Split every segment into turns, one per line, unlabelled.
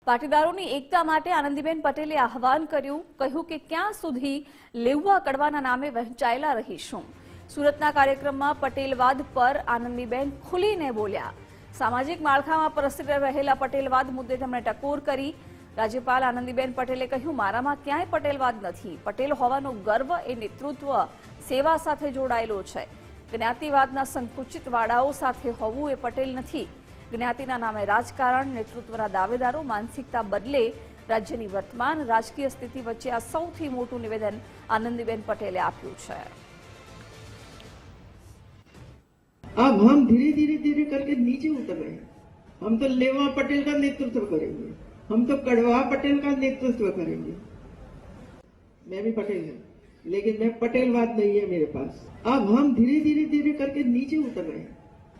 પાટીદારોની એકતા માટે આનંદીબેન પટેલે આહવાન કર્યું, કહ્યું કે ક્યાં સુધી લેવા કડવાના નામે વહેંચાયેલા રહીશું। સુરતના કાર્યક્રમમાં પટેલવાદ પર આનંદીબેન ખુલીને બોલ્યા। સામાજિક માળખામાં પ્રસિદ્ધ રહેલા પટેલવાદ મુદ્દે તેમણે ટકોર કરી। રાજ્યપાલ આનંદીબેન પટેલે કહ્યું, મારામાં ક્યાંય પટેલવાદ નથી। પટેલ હોવાનો ગર્વ એ નેતૃત્વ સેવા સાથે જોડાયેલો છે। જ્ઞાતિવાદના સંકુચિત વાડાઓ સાથે હોવું એ પટેલ નથી। જ્ઞાતિના નામે રાજકારણ, નેતૃત્વના દાવેદારો માનસિકતા બદલે રાજ્યની વર્તમાન રાજકીય સ્થિતિ વચ્ચે આ સૌથી મોટું નિવેદન આનંદીબેન પટેલે આપ્યું છે।
अब हम धीरे धीरे धीरे करके नीचे उतर रहे हैं। हम तो लेवा पटेल का नेतृत्व करेंगे, हम तो कड़वा पटेल का नेतृत्व करेंगे। मैं भी पटेल हूँ, लेकिन मैं पटेलवाद नहीं है मेरे पास। अब हम धीरे धीरे धीरे करके नीचे उतर रहे हैं।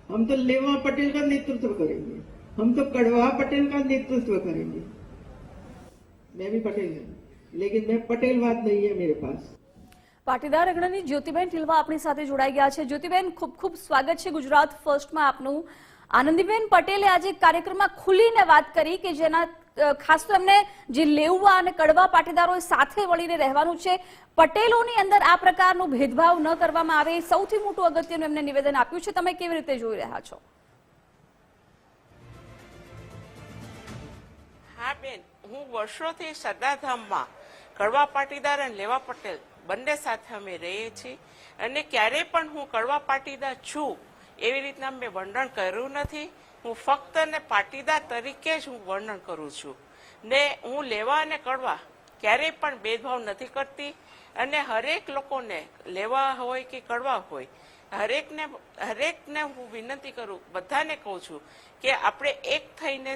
हम तो लेवा पटेल का नेतृत्व करेंगे, हम तो कड़वा पटेल का नेतृत्व करेंगे। मैं भी पटेल हूँ, लेकिन मैं पटेलवाद नहीं है मेरे पास।
પાટીદાર અગ્રણી જ્યોતિબેન ટીલવા આપણી સાથે જોડાઈ ગયા છે। જ્યોતિબેન, ખૂબ ખૂબ સ્વાગત છે ગુજરાત ફર્સ્ટમાં આપનું। આનંદીબેન પટેલે આજે કાર્યક્રમમાં ખુલીને વાત કરી કે જેના ખાસ તો એમને જે લેવા અને કડવા પાટીદારો સાથે મળીને રહેવાનું છે, પટેલોની અંદર આ પ્રકારનો ભેદભાવ ન કરવામાં આવે, સૌથી મોટું અગત્યનું એમને નિવેદન આપ્યું છે। તમે કેવી રીતે જોઈ રહ્યા છો?
હા બેન, હું વર્ષોથી સરદારધામમાં કડવા પાટીદાર અને લેવા પટેલ બંને સાથે અમે રહીએ છીએ અને ક્યારેય પણ હું કડવા પાટીદાર છું એવી રીતના મેં વર્ણન કર્યું નથી। હું ફક્ત ને પાટીદાર તરીકે જ હું વર્ણન કરું છું ને હું લેવા અને કડવા ક્યારેય પણ ભેદભાવ નથી કરતી અને હરેક લોકોને લેવા હોય કે કડવા હોય હરેકને હું વિનંતી કરું, બધાને કહું છું કે આપણે એક થઈને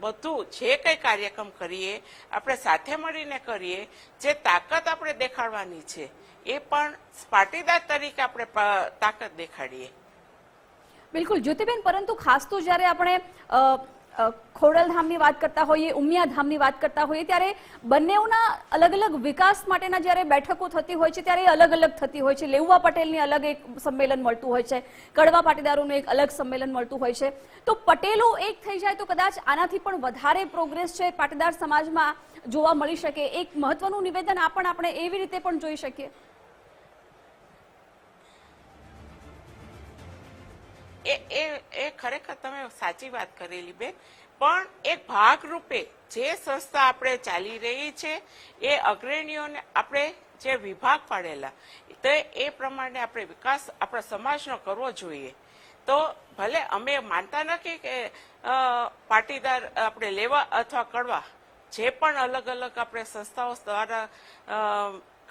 બધું જે કંઈ કાર્યક્રમ કરીએ આપણે સાથે મળીને કરીએ। જે તાકાત આપણે દેખાડવાની છે એ પણ પાટીદાર તરીકે આપણે તાકાત દેખાડીએ।
બિલકુલ જ્યોતિબેન, પરંતુ ખાસ તો જ્યારે આપણે ખોડલધામની વાત કરતા હોઈએ, ઉમિયાધામની વાત કરતા હોઈએ, ત્યારે બંનેના અલગ અલગ વિકાસ માટેના જ્યારે બેઠકો થતી હોય છે ત્યારે અલગ અલગ થતી હોય છે। લેવા પટેલની અલગ એક સંમેલન મળતું હોય છે, કડવા પાટીદારોનું એક અલગ સંમેલન મળતું હોય છે। તો પટેલો એક થઈ જાય તો કદાચ આનાથી પણ વધારે પ્રોગ્રેસ છે પાટીદાર સમાજમાં જોવા મળી શકે। એક મહત્વનું નિવેદન આપણે એવી રીતે પણ જોઈ શકીએ।
એ ખરેખર તમે સાચી વાત કરેલી બેન, પણ એક ભાગરૂપે જે સંસ્થા આપણે ચાલી રહી છે એ અગ્રણીઓને આપણે જે વિભાગ પાડેલા તો એ પ્રમાણે આપણે વિકાસ આપણા સમાજનો કરવો જોઈએ। તો ભલે અમે માનતા નથી કે પાટીદાર આપણે લેવા અથવા કડવા જે પણ અલગ અલગ આપણે સંસ્થાઓ દ્વારા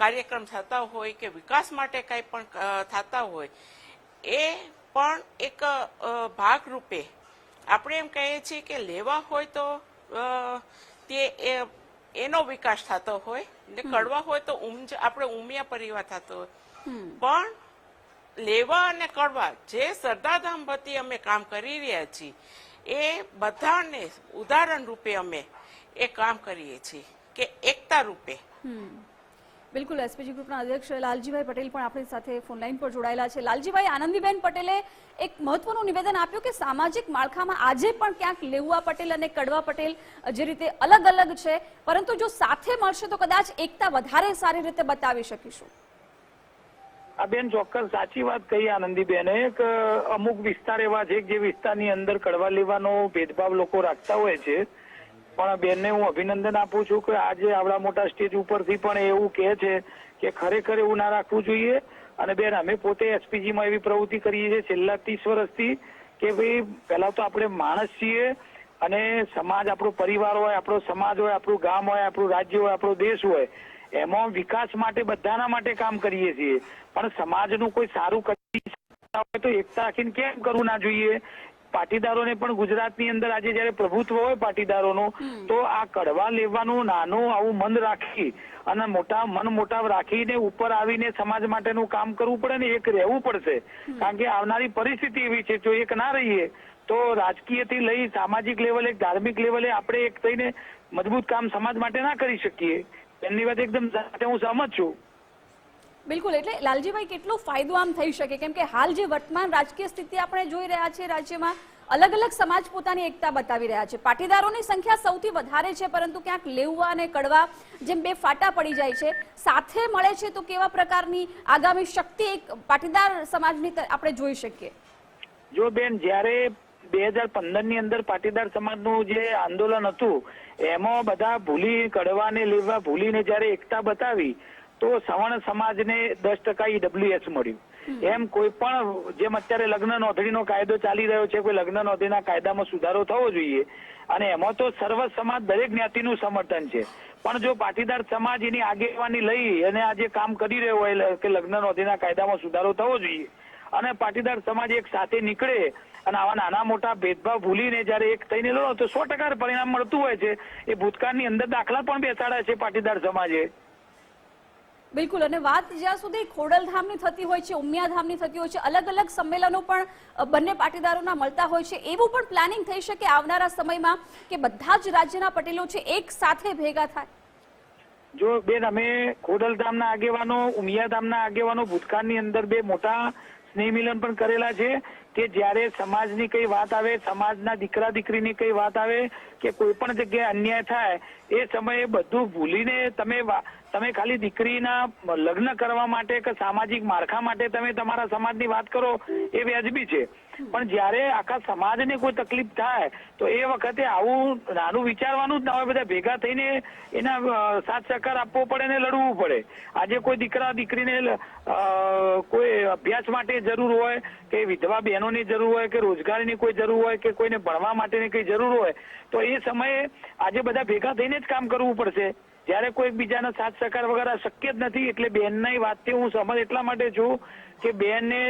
કાર્યક્રમ થતા હોય કે વિકાસ માટે કંઈ પણ થતા હોય એ પણ એક ભાગરૂપે આપણે એમ કહીએ છીએ કે લેવા હોય તો તે એનો વિકાસ થતો હોય ને કડવા હોય તો આપણે ઉમિયા પરિવાર થતો હોય, પણ લેવા અને કડવા જે સરદારધામ વતી અમે કામ કરી રહ્યા છીએ એ બધાને ઉદાહરણ રૂપે અમે એ કામ કરીએ છીએ કે એકતા રૂપે।
બિલકુલ, એસપીજી ગ્રુપના અધ્યક્ષ લાલજીભાઈ પટેલ પણ આપણી સાથે ફોનલાઈન પર જોડાયેલા છે। લાલજીભાઈ, આનંદીબેન પટેલે એક મહત્વનું નિવેદન આપ્યું કે સામાજિક માળખામાં આજે પણ ક્યાંક લેવા પટેલ અને કડવા પટેલ જે રીતે અલગ અલગ છે, પરંતુ જો સાથે મળશે તો કદાચ એકતા વધારે સારી રીતે બતાવી શકીશું।
આ બેન ચોક્કસ સાચી વાત કહી આનંદીબેને કે અમુક વિસ્તાર એવા છે જે વિસ્તારની અંદર કડવા લેવાનો ભેદભાવ લોકો રાખતા હોય છે, પણ બેનને હું અભિનંદન આપું છું કે આજે આવડા મોટા સ્ટેજ ઉપરથી પણ એવું કહે છે કે ખરેખર એવું ના રાખવું જોઈએ। અને બેન, અમે પોતે એસપીજીમાં એવી પ્રવૃત્તિ કરીએ છીએ છેલ્લા 30 વર્ષથી કે ભાઈ પહેલા તો આપણે માણસ છીએ અને સમાજ આપણો પરિવાર હોય, આપણો સમાજ હોય, આપણું ગામ હોય, આપણું રાજ્ય હોય, આપણો દેશ હોય, એમાં વિકાસ માટે બધાના માટે કામ કરીએ છીએ, પણ સમાજનું કોઈ સારું કરી શકતા હોય તો એકતા રાખીને કેમ કરવું ના જોઈએ। પાટીદારોને પણ ગુજરાતની અંદર આજે જયારે પ્રભુત્વ હોય પાટીદારોનું, તો આ કડવા લેવાનું નાનું આવું મન રાખી અને મન મોટાવ રાખીને ઉપર આવીને સમાજ માટેનું કામ કરવું પડે ને એક રહેવું પડશે। કારણ કે આવનારી પરિસ્થિતિ એવી છે, જો એક ના રહીએ તો રાજકીયથી લઈ સામાજિક લેવલે, ધાર્મિક લેવલે આપણે એક થઈને મજબૂત કામ સમાજ માટે ના કરી શકીએ। એમની વાત એકદમ સાથે હું સહમત છું।
બિલકુલ, એટલે લાલજીભાઈ કેટલો ફાયદો આમ થઈ શકે, કેમ કે હાલ જે વર્તમાન રાજકીય સ્થિતિ આપણે જોઈ રહ્યા છીએ રાજ્યમાં, અલગ અલગ સમાજ પોતાની એકતા બતાવી રહ્યા છે. પાટીદારોની સંખ્યા સૌથી વધારે છે, પરંતુ ક્યાંક લેઉવા અને કડવા જેમ બે ફાટા પડી જાય છે, સાથે મળે છે તો કેવા પ્રકારની આગામી શક્તિ એક પાટીદાર સમાજની આપણે જોઈ શકીએ?
જો બેન, જ્યારે 2015ની અંદર પાટીદાર સમાજનું જે આંદોલન હતું એમાં બધા કડવાને લેવા ભૂલીને જ્યારે એકતા બતાવી તો સવર્ણ સમાજને 10% ઈડબ્લ્યુએસ મળ્યું. એમ કોઈ પણ જેમ અત્યારે લગ્ન નોંધણીનો કાયદો ચાલી રહ્યો છે, કોઈ લગ્ન નોંધણીના કાયદામાં સુધારો થવો જોઈએ અને એમાં તો સર્વ સમાજ દરેક જ્ઞાતિનું સમર્થન છે. પણ જો પાટીદાર સમાજ એની આગેવાની લઈ અને આજે કામ કરી રહ્યો હોય કે લગ્ન નોંધણીના કાયદામાં સુધારો થવો જોઈએ અને પાટીદાર સમાજ એક સાથે નીકળે અને આવા નાના મોટા ભેદભાવ ભૂલીને જયારે એક થઈને લડો તો 100% પરિણામ મળતું હોય છે. એ ભૂતકાળની અંદર દાખલા પણ બેસાડ્યા છે પાટીદાર સમાજે.
બિલકુલ. અને વાત જ્યાં સુધી ખોડલધામની થતી હોય છે, ઉમિયાધામની થતી હોય છે, અલગ અલગ સંમેલનો પણ બંને પાટીદારોના મળતા હોય છે, એવું પણ પ્લાનિંગ થઈ શકે આવનારા સમયમાં કે બધા જ રાજ્યના પટેલો છે એક સાથે ભેગા થાય?
જો બેન, અમે ખોડલધામના આગેવાનો, ઉમિયાધામના આગેવાનો ભૂતકાળની અંદર બે મોટા સ્નેહ મિલન પણ કરેલા છે કે જ્યારે સમાજની કઈ વાત આવે, સમાજના દીકરા દીકરીની કઈ વાત આવે કે કોઈ પણ જગ્યાએ અન્યાય થાય એ સમયે બધું ભૂલીને તમે ખાલી દીકરીના લગ્ન કરવા માટે કે સામાજિક માળખા માટે તમે તમારા સમાજની વાત કરો એ વ્યાજબી છે. પણ જ્યારે આખા સમાજને કોઈ તકલીફ થાય તો એ વખતે આવું નાનું વિચારવાનું જ ના હોય, બધા ભેગા થઈને એના સાથ સહકાર આપવો પડે ને લડવું પડે. આજે કોઈ દીકરા દીકરીને કોઈ અભ્યાસ માટે જરૂર હોય કે વિધવા બહેનોની જરૂર હોય કે રોજગારીની કોઈ જરૂર હોય કે કોઈને ભણવા માટેની કઈ જરૂર હોય તો એ સમયે આજે બધા ભેગા થઈને જ કામ કરવું પડશે. જ્યારે કોઈ બીજાના સાથ સહકાર વગર શક્ય જ નથી. એટલે બેનની વાતથી હું સમજ એટલા માટે છું કે બેનને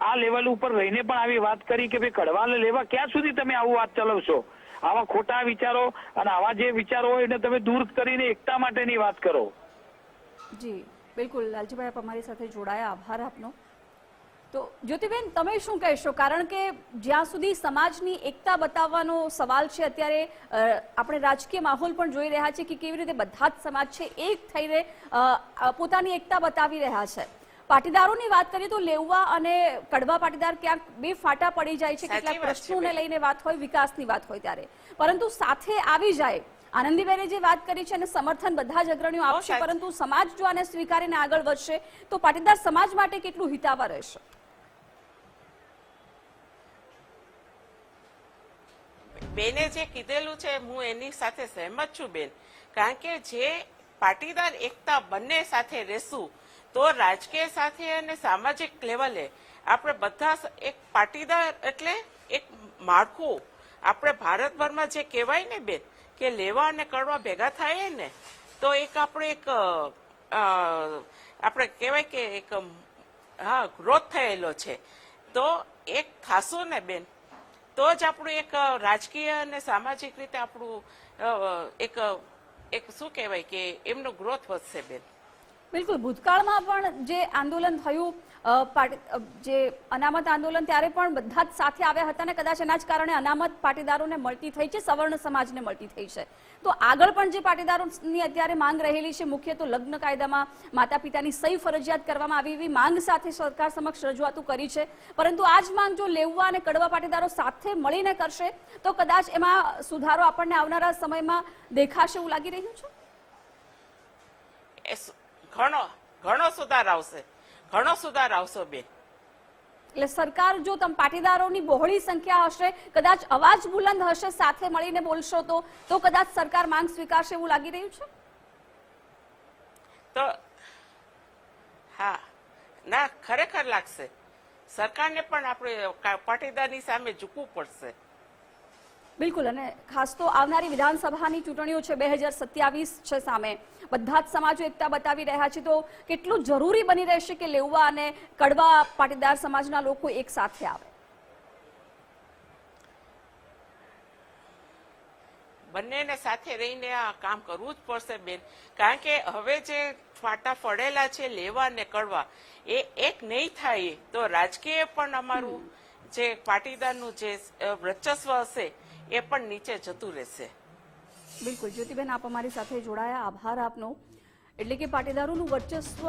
આ લેવલ ઉપર રહીને પણ આવી વાત કરી કે ભાઈ કડવા લેવા ક્યાં સુધી તમે આવું વાત ચલાવશો? આવા ખોટા વિચારો અને આવા જે વિચારો હોય એને તમે દૂર કરીને એકતા માટેની વાત કરો.
જી બિલકુલ. લાલજીભાઈ, આપ અમારી સાથે જોડાયા, આભાર આપનો. તો જ્યોતિબેન, તમે શું કહેશો? કારણ કે જ્યાં સુધી સમાજની એકતા બતાવવાનો સવાલ છે, અત્યારે આપણે રાજકીય માહોલ પણ જોઈ રહ્યા છે કે કેવી રીતે બધા જ સમાજ છે એક થઈને પોતાની એકતા બતાવી રહ્યા છે. પાટીદારોની વાત કરીએ તો લેઉવા અને કડવા પાટીદાર ક્યાંક બે ફાટા પડી જાય છે, કેટલાક પ્રશ્નોને લઈને વાત હોય, વિકાસની વાત હોય ત્યારે, પરંતુ સાથે આવી જાય. આનંદીબેને જે વાત કરી છે અને સમર્થન બધા જ અગ્રણીઓ આપશે, પરંતુ સમાજ જો આને સ્વીકારીને આગળ વધશે તો પાટીદાર સમાજ માટે કેટલું હિતાવહ રહેશે?
બેને જે કીધેલું છે હું એની સાથે સહેમત છું બેન. કારણ કે જે પાટીદાર એકતા બંને સાથે રહેશું તો રાજકીય સાથે અને સામાજિક લેવલે આપણે બધા એક પાટીદાર એટલે એક માળખું, આપણે ભારતભરમાં જે કહેવાય ને બેન કે લેવા અને કડવા ભેગા થાય ને તો એક આપણે કહેવાય કે એક ગ્રોથ થયેલો છે. તો એક થાશું ને બેન તો જ આપણું એક રાજકીય અને સામાજિક રીતે આપણું એક શું કહેવાય કે એમનો ગ્રોથ વધશે બેન.
બિલકુલ. ભૂતકાળમાં પણ જે આંદોલન થયું, જે અનામત આંદોલન, ત્યારે પણ બધા જ સાથે આવ્યા હતા અને કદાચ એના જ કારણે અનામત પાટીદારોને મળતી થઈ છે, સવર્ણ સમાજને મળતી થઈ છે. તો આગળ પણ જે પાટીદારોની અત્યારે માંગ રહેલી છે, મુખ્ય તો લગ્ન કાયદામાં માતા પિતાની સહી ફરજિયાત કરવામાં આવી, એવી માંગ સાથે સરકાર સમક્ષ રજૂઆતો કરી છે. પરંતુ આ જ માંગ જો લેઉવા અને કડવા પાટીદારો સાથે મળીને કરશે તો કદાચ એમાં સુધારો આપણને આવનારા સમયમાં દેખાશે એવું લાગી રહ્યું છે.
ઘણો સુધાર આવશે બેન.
એટલે સરકાર જો પાટીદારોની બહોળી સંખ્યા હશે, કદાચ અવાજ બુલંદ હશે, સાથે મળીને બોલશો તો કદાચ સરકાર માંગ સ્વીકારશે એવું લાગી રહ્યું છે.
તો હા, ના, ખરેખર લાગશે. સરકારને પણ આપણે પાટીદારની સામે ઝૂકવું પડશે.
બિલકુલ. અને ખાસ તો આવનારી વિધાનસભાની ચૂંટણીઓ છે, 2027 છે સામે, બધા જ સમાજો એકતા બતાવી રહ્યા છે, તો કેટલું જરૂરી બની રહેશે કે લેઉવા અને કડવા પાટીદાર સમાજના લોકો એક સાથે આવે?
બંનેને સાથે રહીને આ કામ કરવું જ પડશે બેન. કારણ કે હવે જે ફાટા ફળેલા છે લેવા અને કડવા, એ એક નહીં થાય તો રાજકીય પણ અમારું જે પાટીદારનું જે વર્ચસ્વ હશે એ પણ નીચે જતું રહેશે.
બિલકુલ. જ્યોતિબેન, આપ અમારી સાથે જોડાયા, આભાર આપનો. એટલે કે પાટીદારોનું વર્ચસ્વ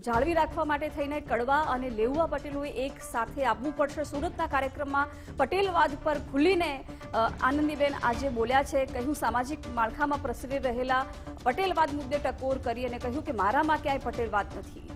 જાળવી રાખવા માટે થઈને કડવા અને લેઉવા પટેલોએ એક સાથે આવવું પડશે. સુરતના કાર્યક્રમમાં પટેલવાદ પર ખુલીને આનંદીબેન આજે બોલ્યા છે. કહ્યું સામાજિક માળખામાં પ્રસરી રહેલા પટેલવાદ મુદ્દે ટકોર કરી અને કહ્યું કે મારામાં ક્યાંય પટેલવાદ નથી.